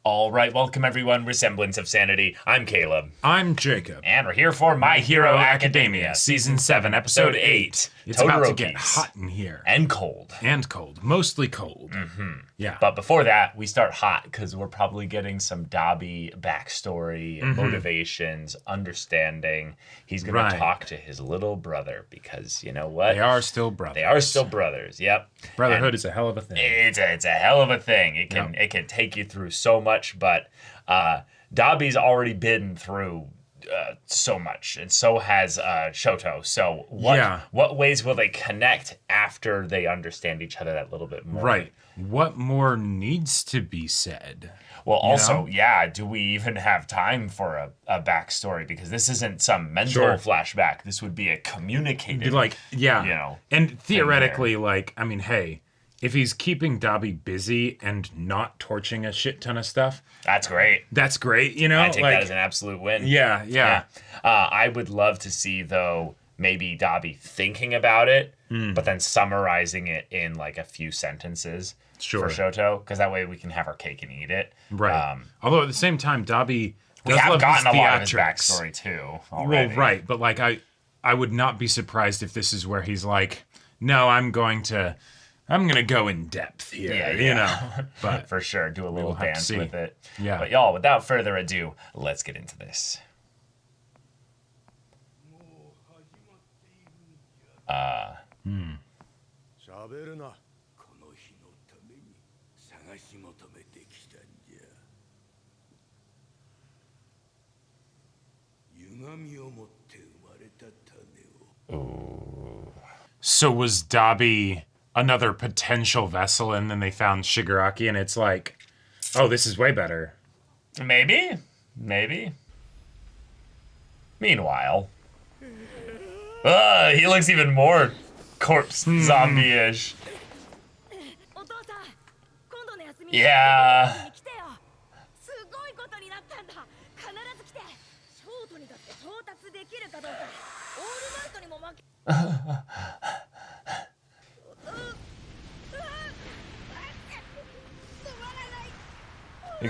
All right, welcome everyone. We're Semblance of Sanity. I'm Caleb. I'm Jacob. And we're here for My Hero Academia, Season 7, Episode 8. It's about to get hot in here. And cold. And cold. Mostly cold. Yeah. But before that, we start hot because we're probably getting some Dobby backstory, motivations, understanding. He's going to talk to his little brother because, you know what? They are still brothers. They are still brothers, yep. Brotherhood is a hell of a thing. It's a hell of a thing. It can take you through so much, but Dobby's already been through so much, and so has Shoto. So what ways will they connect after they understand each other that little bit more? Right. What more needs to be said? Well, also, do we even have time for a backstory? Because this isn't some mental flashback. This would be a communicated, And theoretically, hey, if he's keeping Dobby busy and not torching a shit ton of stuff, that's great. That's great, I take that as an absolute win. Yeah. I would love to see, though, maybe Dobby thinking about it, but then summarizing it in like a few sentences for Shoto, because that way we can have our cake and eat it. Right. Although at the same time, Dobby we have gotten a lot of his backstory too already. Well, right, but like I would not be surprised if this is where he's like, no, I'm gonna go in depth here, you know. But for sure, do a little dance with it. Yeah. But y'all, without further ado, let's get into this. Ooh. So was Dobby another potential vessel, and then they found Shigaraki, and it's like, oh, this is way better. Maybe. Meanwhile, he looks even more corpse zombie-ish. Yeah.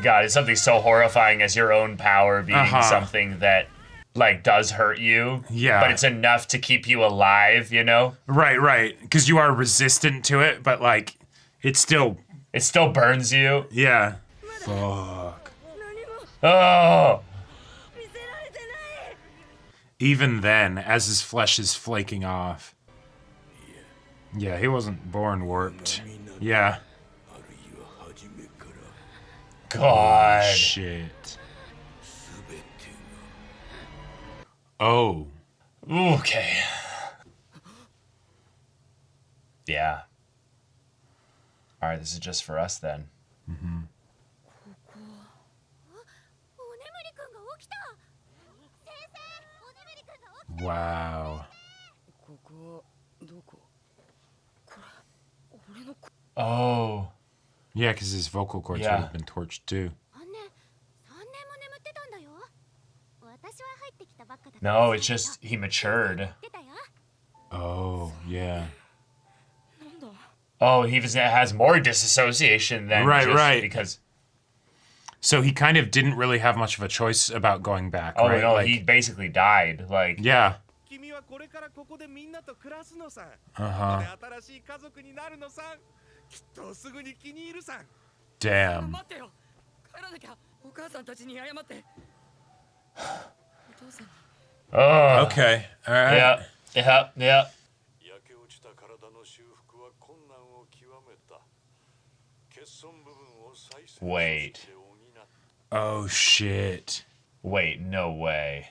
God, it's something so horrifying as your own power being something that, like, does hurt you. Yeah. But it's enough to keep you alive, you know? Right. Because you are resistant to it, but, like, it still burns you. Yeah. Fuck. Oh! Even then, as his flesh is flaking off. Yeah, he wasn't born warped. Yeah. God. Oh, shit. Oh. Okay. Yeah. Alright, this is just for us then. Wow. Oh. Yeah, because his vocal cords would have been torched too. No, it's just he matured. Oh, yeah. Oh, he has more disassociation than right. Because so he kind of didn't really have much of a choice about going back. Oh right? no, like, he basically died. Like yeah. Damn. Oh. Okay. All right. Yeah. Wait. Oh shit. Wait, no way.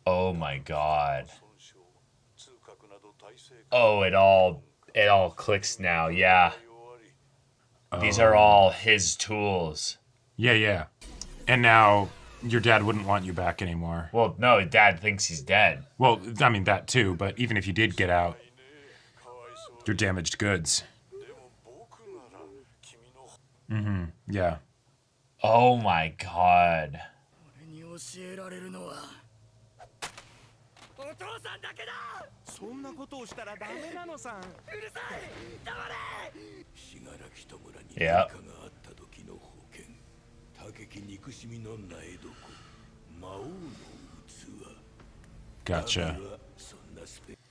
Oh my god. Oh, it all clicks now. Yeah. These are all his tools. Yeah. And now your dad wouldn't want you back anymore. Well, no, Dad thinks he's dead. Well, I mean that too, but even if you did get out, you're damaged goods. Yeah. Oh my god. Yep. Gotcha.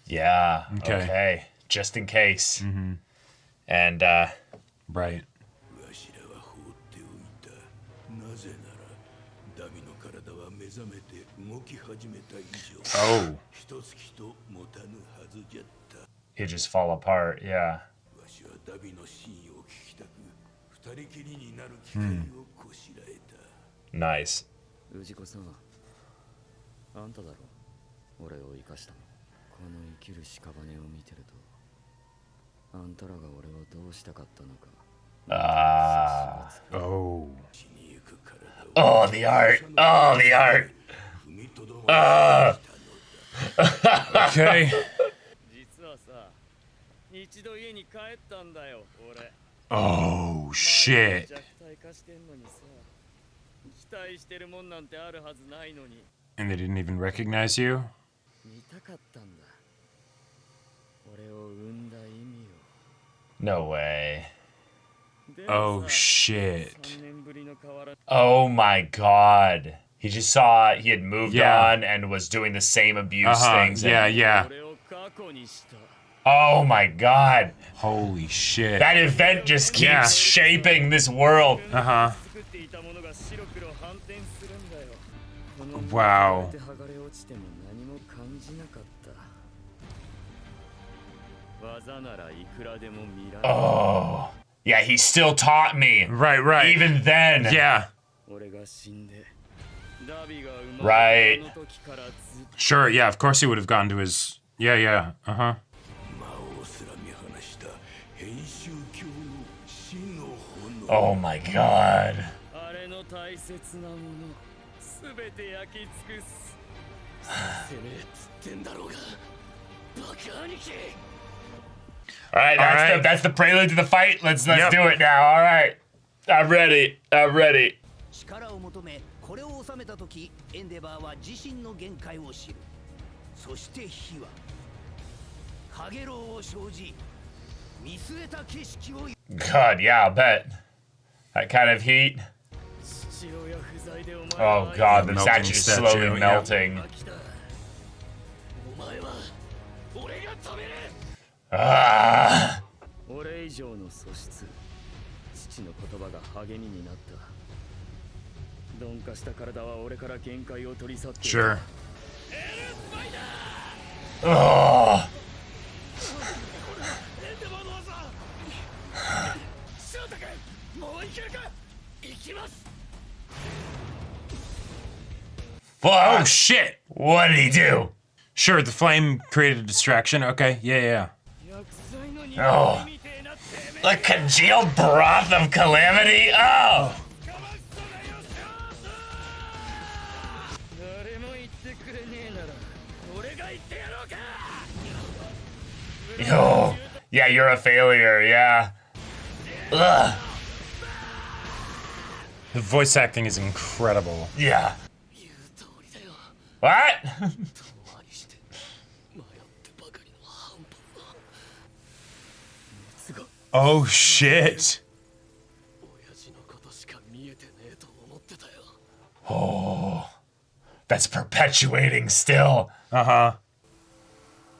Yeah. Okay. Just in case. And right. Oh. You just fall apart. Yeah. Nice. 氏子さん、あんただろ俺を生かしたの。この生きる屍を見てると、あんたらが俺をどうしたかったのか。Oh. Oh, the art. Oh, the art. Okay. 実はさ、一度家に帰ったんだよ、俺。Oh, shit. 弱体化してんのにさ、期待してるもんなんてあるはずないのに。 And they didn't even recognize you? 見たかったんだ。俺を生んだ意味を。 No way. Oh, shit. 3年ぶりの変わら Oh my god. He just saw he had moved Yeah. on and was doing the same abuse things. and- Yeah, yeah. 俺を過去にした。 Oh my god. Holy shit. That event just keeps Yeah. shaping this world. 作っていたものが白黒反転するんだよ。 Wow. 剥がれ落ちても何も感じなかった。技ならいくらでも見られる。 Oh. Yeah, he still taught me. Right, right. Even then. Yeah. 俺が死んで、ダビが生ま Right. れたあの時からずっと Sure, yeah, of course he would have gone to his... Yeah, yeah. Uh-huh. Oh my god. あれの大切なもの、すべて焼き尽くす。てめえつってんだろうが、バカ兄貴。 All right, All right. that's the prelude to the fight. Let's Yep. do it now. All right. I'm ready. I'm ready. 力を求めこれを収めた時エンデバーは自身の限界を知る。そして火は陽炎を生じ見据えた景色を God, yeah, I'll bet. That kind of heat. 父親不在でお前 Oh は god, the Melting statue is statue, slowly yeah. melting. 飽きた。お前は俺が止める。 Ah. 俺以上の素質、父の言葉が励みになった。鈍化した体は俺から限界を取り去っていた。 Sure. Oh. Oh, Fuck. shit! What did he do? Sure, the flame created a distraction. Okay, yeah, yeah. 薬剤の匂Oh. いみてえなてめえ。 The congealed broth of calamity? Oh. 誰も言ってくれねえなら俺が言ってやろうか。 Yo. Yeah, you're a failure. Yeah. Ugh. The voice acting is incredible. Yeah. 言う通りだよ。 What? 遠回りして迷ってばかりの半分は熱が Oh, shit! 親父のことしか見えてねえと思ってたよ。 Oh. That's perpetuating still. Uh-huh.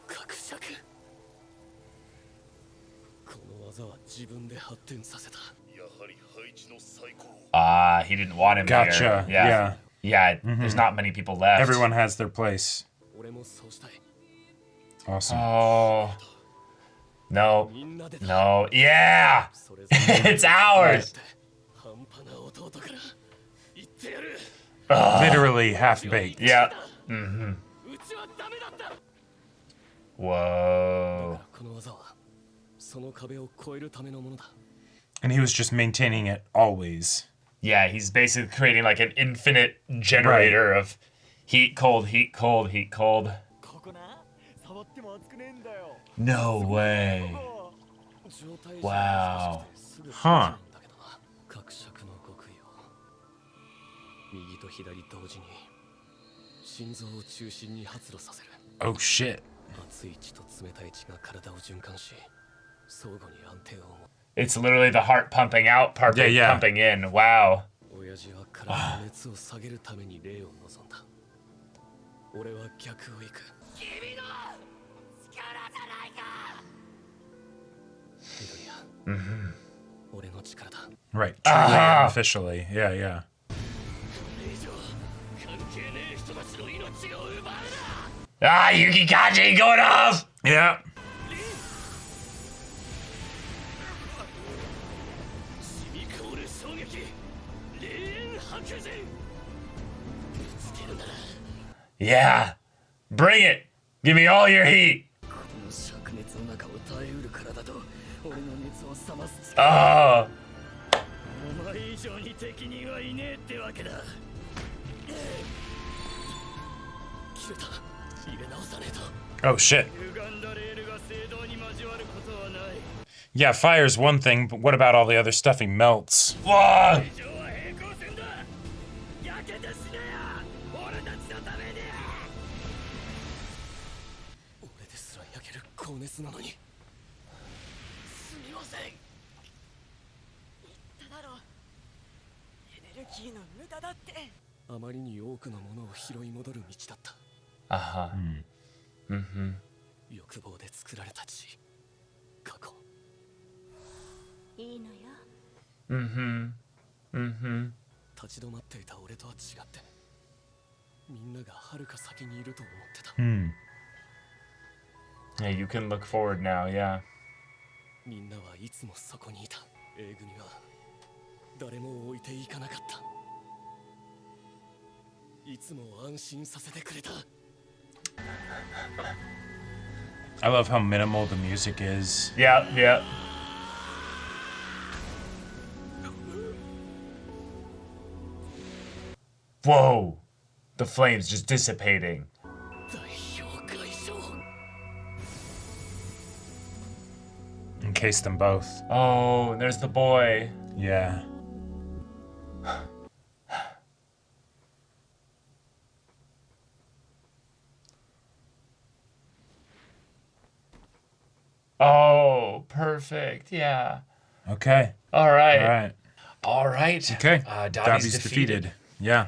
格尺。この技は自分で発展させた。やはり配置の最高。 Ah, he didn't want him Gotcha. here. Yeah. Yeah. Yeah, there's not many people left. Everyone has their place. 俺もそうしたい。 Awesome. Oh. No. みんなでだ。 No. Yeah. それぞれ It's ours. 半端な弟から言ってやる。 Literally half-baked. Yeah. うちはダメだった。 Whoa. この技はその壁を越えるためのものだ。 And he was just maintaining it always. Yeah, he's basically creating like an infinite generator of heat, cold, heat, cold, heat, cold. ここな、触っても熱くねえんだよ。 No way. 状態 Wow. すぐ Huh. だけどな。格尺の極意を右と左同時に心臓を中心に発露させる。 Oh, shit. 熱い血と冷たい血が体を循環し、相互に安定を持つ。 It's literally the heart pumping out, Yeah, yeah. pumping in. Wow. 親父は体の熱を下げるために霊を望んだ。俺は逆を行く。君の力じゃないか。緑谷。俺の力だ。Right. Truly officially. Yeah, yeah. これ以上関係ねえ人たちの命を奪うな。Ah, Yuki Kaji going off! Yeah. 染み香る衝撃。霊炎白人。ぶつけるなら。Yeah. Bring it. Give me all your heat. この灼熱の中を耐えうるからだと俺の熱を冷ます。 Oh. お前以上に適任はいねえってわけだ。切れた。入れ直さねえと。 Oh, shit. 歪んだレールが聖堂に交わることはない。 Yeah, fire's one thing, but what about all the other stuff he melts? Whoa. 以上は平行線だ。焼けて死ねや。俺たちのために。俺ですら焼ける高熱なのに。すみません。言っただろう。エネルギーの無駄だって。あまりに多くのものを拾い戻る道だった。 Uh-huh. Mm-hmm. 欲望で作られた地。過去。いいのよ。 Mm-hmm. Mm-hmm. 立ち止まっていた俺とは違って、みんなが遥か先にいると思ってた。 Yeah, you can look forward now, yeah. みんなはいつもそこにいた。A組は誰も置いていかなかった。いつも安心させてくれた。 I love how minimal the music is. Yeah, yeah. Whoa. The flames just dissipating. 代表会長。 Encase them both. Oh, and there's the boy. Yeah. Oh, perfect. Yeah. Okay. All right. All right. All right. Okay. Dabi's defeated. Yeah.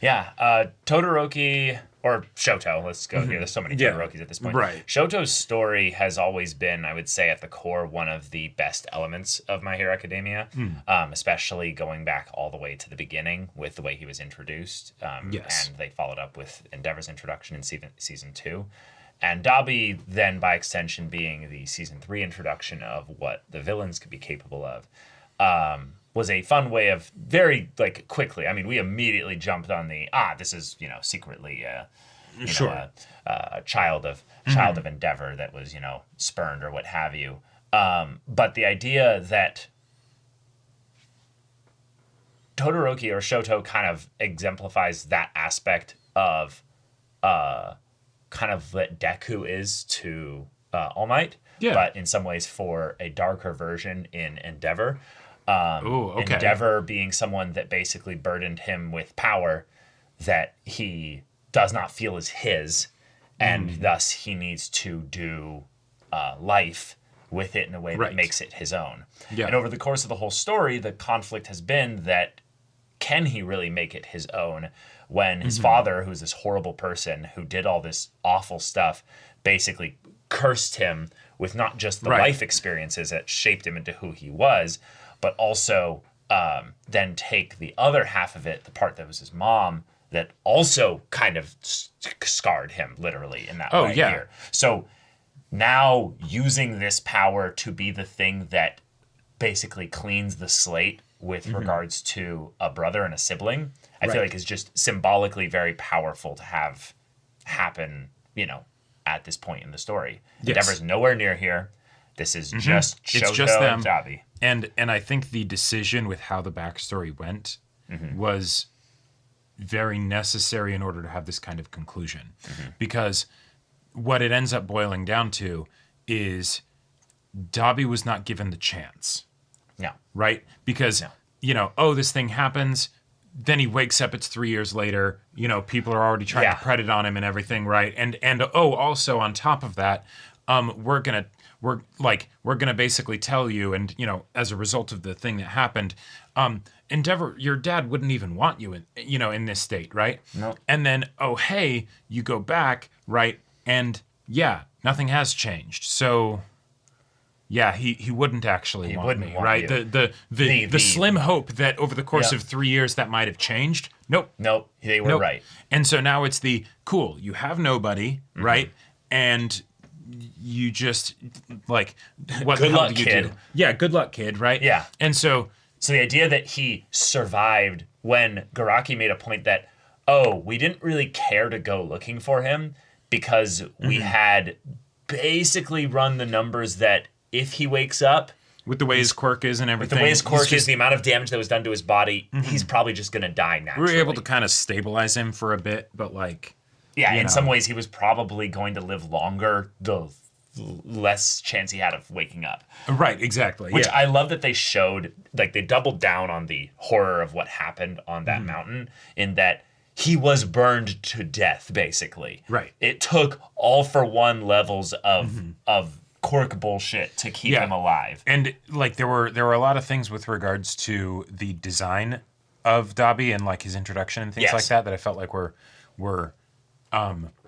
Yeah. Todoroki, or Shoto, let's go here. There's so many Yeah. Todorokis at this point. Right. Shoto's story has always been, I would say, at the core, one of the best elements of My Hero Academia, especially going back all the way to the beginning with the way he was introduced. Yes. And they followed up with Endeavor's introduction in season 2. And Dabi, then by extension, being the season 3 introduction of what the villains could be capable of, was a fun way of very quickly. I mean, we immediately jumped on the this is secretly Sure. a child of Endeavor that was spurned or what have you. But the idea that Todoroki or Shoto kind of exemplifies that aspect of kind of what Deku is to All Might, but in some ways for a darker version in Endeavor. Okay. Endeavor being someone that basically burdened him with power that he does not feel is his, and thus he needs to do life with it in a way that makes it his own. Yeah. And over the course of the whole story, the conflict has been that can he really make it his own when his father, who's this horrible person who did all this awful stuff, basically cursed him with not just the life experiences that shaped him into who he was, but also then take the other half of it, the part that was his mom, that also kind of scarred him literally in that way here. So now using this power to be the thing that basically cleans the slate with regards to a brother and a sibling, I feel like is just symbolically very powerful to have happen, at this point in the story. Endeavor's nowhere near here. This is just Shoto It's just them. and Dabi. And I think the decision with how the backstory went was very necessary in order to have this kind of conclusion. Because what it ends up boiling down to is Dabi was not given the chance. No. Right? Because, this thing happens, then he wakes up, it's 3 years later, people are already trying to predate on him and everything, right? And also on top of that, we're gonna basically tell you, and as a result of the thing that happened, Endeavor, your dad wouldn't even want you in this state, right? No. And then, oh hey, you go back, right? And yeah, nothing has changed. So yeah, he wouldn't actually want me, right? You. The slim hope that over the course of 3 years that might have changed. Nope, they were right. And so now it's the cool. You have nobody, right? And you just what Good the hell luck, do you kid. do? Yeah, good luck, kid, right? Yeah. And so the idea that he survived when Garaki made a point that, we didn't really care to go looking for him because we had basically run the numbers that if he wakes up, with the way his quirk is and everything, the way his quirk is, the amount of damage that was done to his body, he's probably just going to die naturally. We were able to kind of stabilize him for a bit, but in some ways he was probably going to live longer the less chance he had of waking up. Right, exactly. Which I love that they showed, they doubled down on the horror of what happened on that mountain, in that he was burned to death, basically. Right. It took all for one levels of quirk bullshit to keep him alive. And there were a lot of things with regards to the design of Dabi and his introduction and things like that I felt like were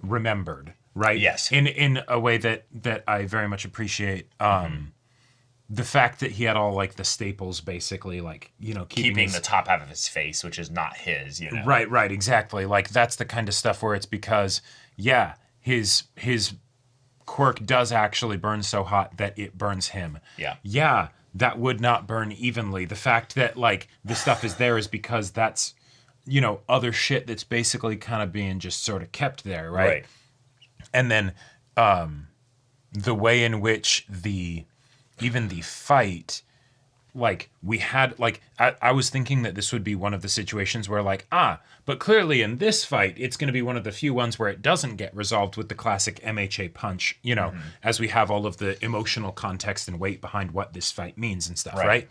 remembered, right? Yes. In a way that I very much appreciate. The fact that he had all the staples, basically, keeping the top half of his face, which is not his, Right, exactly. That's the kind of stuff where it's because, his quirk does actually burn so hot that it burns him. Yeah, that would not burn evenly. The fact that the stuff is there is because that's other shit that's basically kind of being just sort of kept there, right? And then the way in which even the fight, we had, I was thinking that this would be one of the situations where but clearly in this fight, it's going to be one of the few ones where it doesn't get resolved with the classic MHA punch, as we have all of the emotional context and weight behind what this fight means and stuff, right?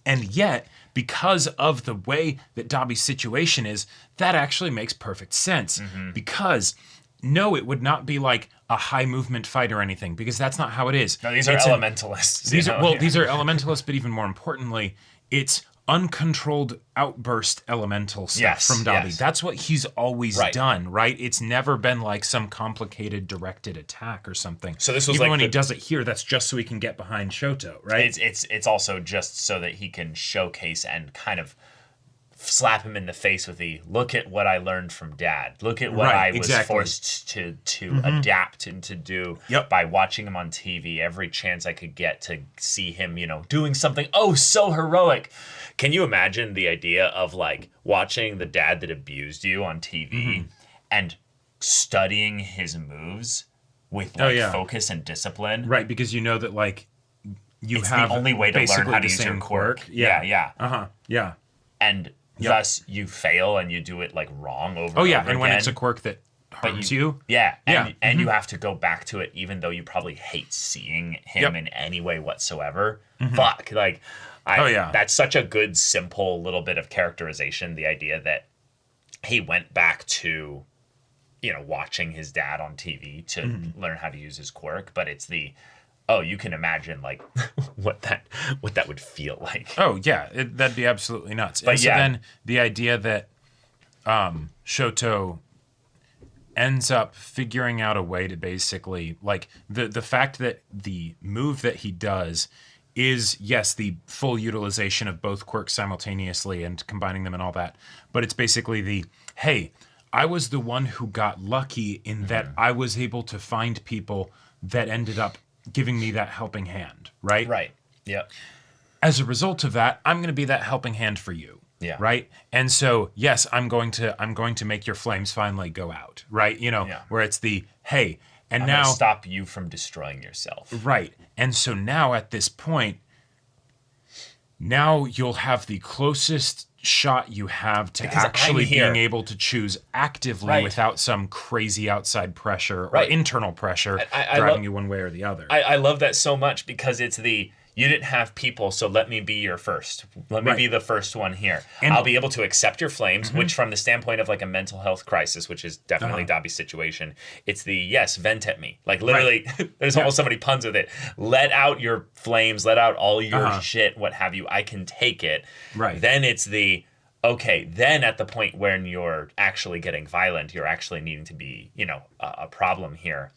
And yet, because of the way that Dabi's situation is, that actually makes perfect sense. Because no, it would not be a high movement fight or anything, because that's not how it is. No, these are elementalists. These are elementalists, but even more importantly, it's uncontrolled outburst elemental stuff from Dabi. Yes. That's what he's always done, right? It's never been some complicated directed attack or something. So this was even when he does it here, that's just so he can get behind Shoto, right? It's also just so that he can showcase and kind of slap him in the face with the look at what I learned from Dad. Look at what I was forced to adapt and to do by watching him on TV every chance I could get to see him, doing something so heroic. Can you imagine the idea of watching the dad that abused you on TV and studying his moves with focus and discipline? Right, because you know that it's have the only way to learn how to use your quirk. Yeah. And thus you fail and you do it wrong over and over again. And when it's a quirk that harms you. And you have to go back to it even though you probably hate seeing him in any way whatsoever. Fuck. That's such a good, simple little bit of characterization. The idea that he went back to, watching his dad on TV to learn how to use his quirk, but it's you can imagine what that would feel like. Oh yeah, that'd be absolutely nuts. But so then the idea that Shoto ends up figuring out a way to basically the fact that the move that he does is the full utilization of both quirks simultaneously and combining them and all that, but it's basically I was the one who got lucky in that I was able to find people that ended up giving me that helping hand, right? Right. Yeah. As a result of that, I'm going to be that helping hand for you. Yeah. Right. And so, yes, I'm going to make your flames finally go out. Right. Where it's and I'm now gonna stop you from destroying yourself. Right. And so now at this point, now you'll have the closest shot you have to actually being able to choose actively without some crazy outside pressure or internal pressure driving you one way or the other. I love that so much because it's you didn't have people, so let me be your first. Let me Right. be the first one here. And- I'll be able to accept your flames, which from the standpoint of like a mental health crisis, which is definitely Dabi's situation, it's the, yes, vent at me. Like literally, there's almost so many puns with it. Let out your flames, let out all your shit, what have you. I can take it. Right. Then it's the, okay, then at the point when you're actually getting violent, you're actually needing to be, you know, a problem here.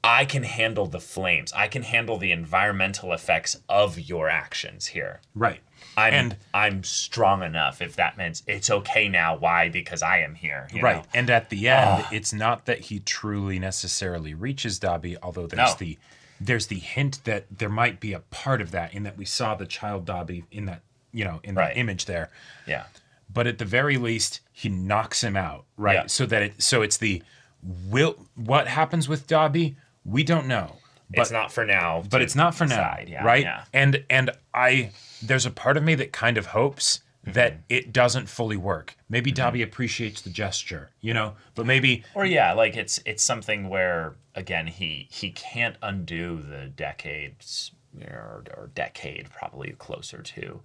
I can handle the flames. I can handle the environmental effects of your actions here. Right. I'm strong enough, if that means it's okay now. Why? Because I am here. You Right. know? And at the end, it's not that he truly necessarily reaches Dabi, although there's the hint that there might be a part of that in that we saw the child Dabi in that, you know, in that image there. Yeah. But at the very least, he knocks him out, right? Yeah. So it's the what happens with Dabi, we don't know. But It's not for now. but it's not for decide. now, Yeah, right? yeah. And there's a part of me that kind of hopes that it doesn't fully work. Maybe Dabi appreciates the gesture, you know, but maybe Or yeah, like it's something where again he can't undo the decades or decade probably closer to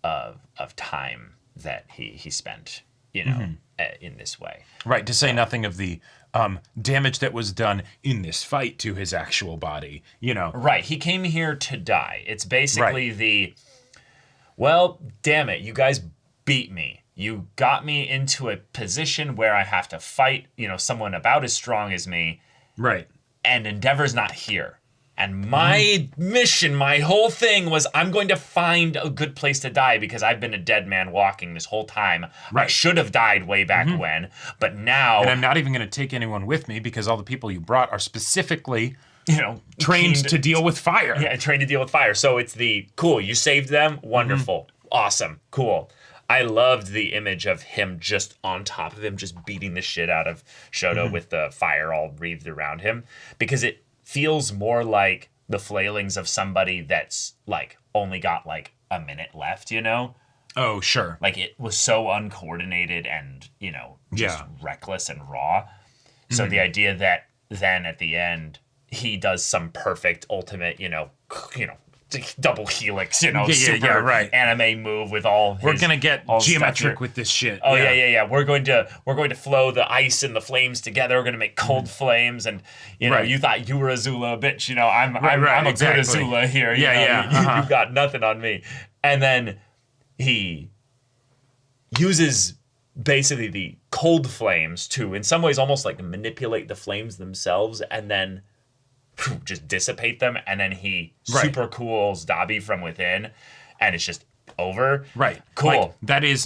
of time that he spent, you know, in this way. right, to say nothing of the damage that was done in this fight to his actual body, you know. Right, he came here to die. It's basically well, damn it, you guys beat me. You got me into a position where I have to fight, you know, someone about as strong as me, Right. and Endeavor's not here. And my mission, my whole thing was I'm going to find a good place to die because I've been a dead man walking this whole time. I Right. should have died way back when, but now, And I'm not even going to take anyone with me because all the people you brought are specifically you know, trained keen to deal with fire. Yeah, trained to deal with fire. So it's the cool. You saved them. Wonderful. Awesome. Cool. I loved the image of him just on top of him, just beating the shit out of Shoto with the fire all wreathed around him, because it feels more like the flailings of somebody that's like only got like a minute left, you know? Oh, sure. Like it was so uncoordinated and, you know, just reckless and raw. So the idea that then at the end he does some perfect ultimate, you know, double helix, you know, super right. anime move with all his, We're going to get all geometric with this shit. Oh yeah. We're going to flow the ice and the flames together. We're going to make cold flames, and you know, Right. you thought you were Azula, bitch. You know, I'm a exactly. good Azula here. You Yeah, know, you've got nothing on me. And then he uses basically the cold flames to, in some ways, almost like manipulate the flames themselves, and then just dissipate them, and then he super cools Dabi from within, and it's just over. Right. Cool. Like,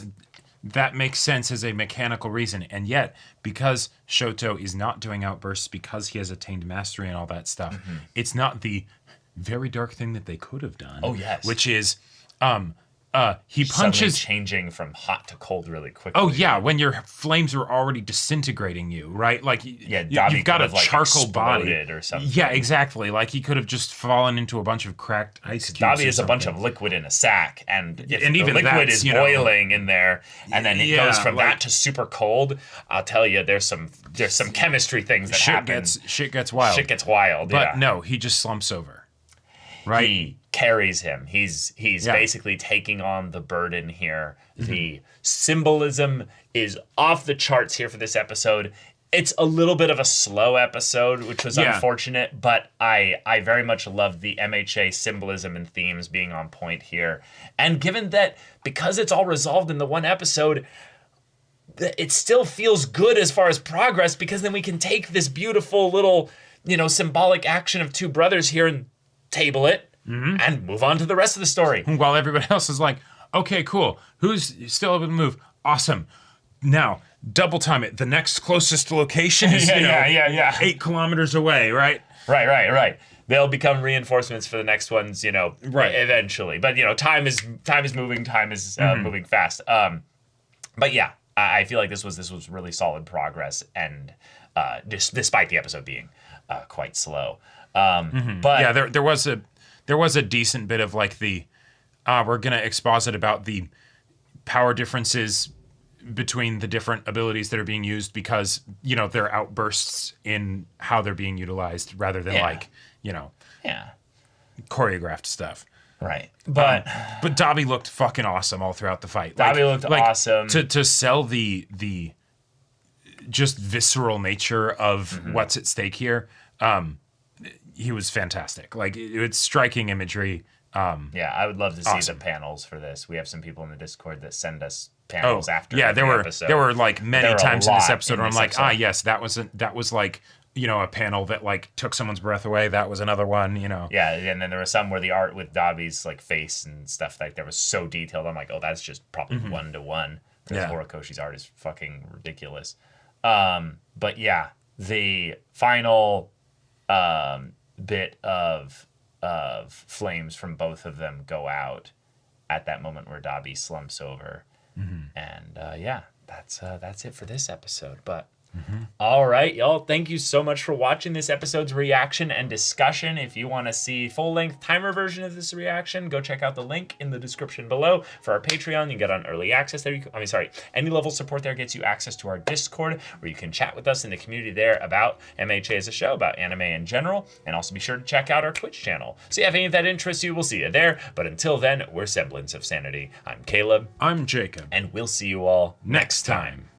that makes sense as a mechanical reason. And yet, because Shoto is not doing outbursts because he has attained mastery and all that stuff, it's not the very dark thing that they could have done. Oh, yes. Which is he Suddenly punches changing from hot to cold really quickly. Oh yeah, when your flames were already disintegrating you, right? Like Dabi you've got could a have, like, charcoal body exploded or something. Yeah, exactly. Like he could have just fallen into a bunch of cracked ice cubes. Dabi or is a bunch something. of liquid in a sack, and if and the even liquid that's, is you know, boiling in there, and then it goes from like- that to super cold, I'll tell you, there's some chemistry things that happen. Shit gets wild. Shit gets wild. But no, he just slumps over. Right? He carries him. He's basically taking on the burden here. The symbolism is off the charts here for this episode. It's a little bit of a slow episode, which was unfortunate, but I very much loved the MHA symbolism and themes being on point here. And given that, because it's all resolved in the one episode, it still feels good as far as progress, because then we can take this beautiful little, you know, symbolic action of two brothers here and table it and move on to the rest of the story. While everybody else is like, okay, cool. Who's still able to move? Awesome. Now, double time it. The next closest location is 8 kilometers away, right? Right. They'll become reinforcements for the next ones, you know, eventually. But, you know, time is moving, moving fast. But yeah, I feel like this was really solid progress, and despite the episode being quite slow. But Yeah, there was a decent bit of like the we're gonna exposit about the power differences between the different abilities that are being used, because you know they're outbursts in how they're being utilized rather than like, you know, yeah. choreographed stuff. Right. But Dabi looked fucking awesome all throughout the fight. Dabi looked awesome. To sell the just visceral nature of what's at stake here. He was fantastic. Like it's striking imagery. Yeah, I would love to see the panels for this. We have some people in the Discord that send us panels after. Yeah, there were like many times in this episode where I'm like, yes, that was like, you know, a panel that like took someone's breath away. That was another one, you know. Yeah, and then there was some where the art with Dabi's like face and stuff like that was so detailed. I'm like, oh, that's just probably 1-to-1. Because Horikoshi's art is fucking ridiculous. But yeah, the final bit of flames from both of them go out at that moment where Dabi slumps over, and that's it for this episode. But all right, y'all, thank you so much for watching this episode's reaction and discussion. If you want to see full-length timer version of this reaction, go check out the link in the description below for our Patreon. You can get on early access there. Any level support there gets you access to our Discord, where you can chat with us in the community there about MHA as a show, about anime in general, and also be sure to check out our Twitch channel. So if any of that interests you, we'll see you there. But until then, we're Semblance of Sanity. I'm Caleb. I'm Jacob. And we'll see you all next time.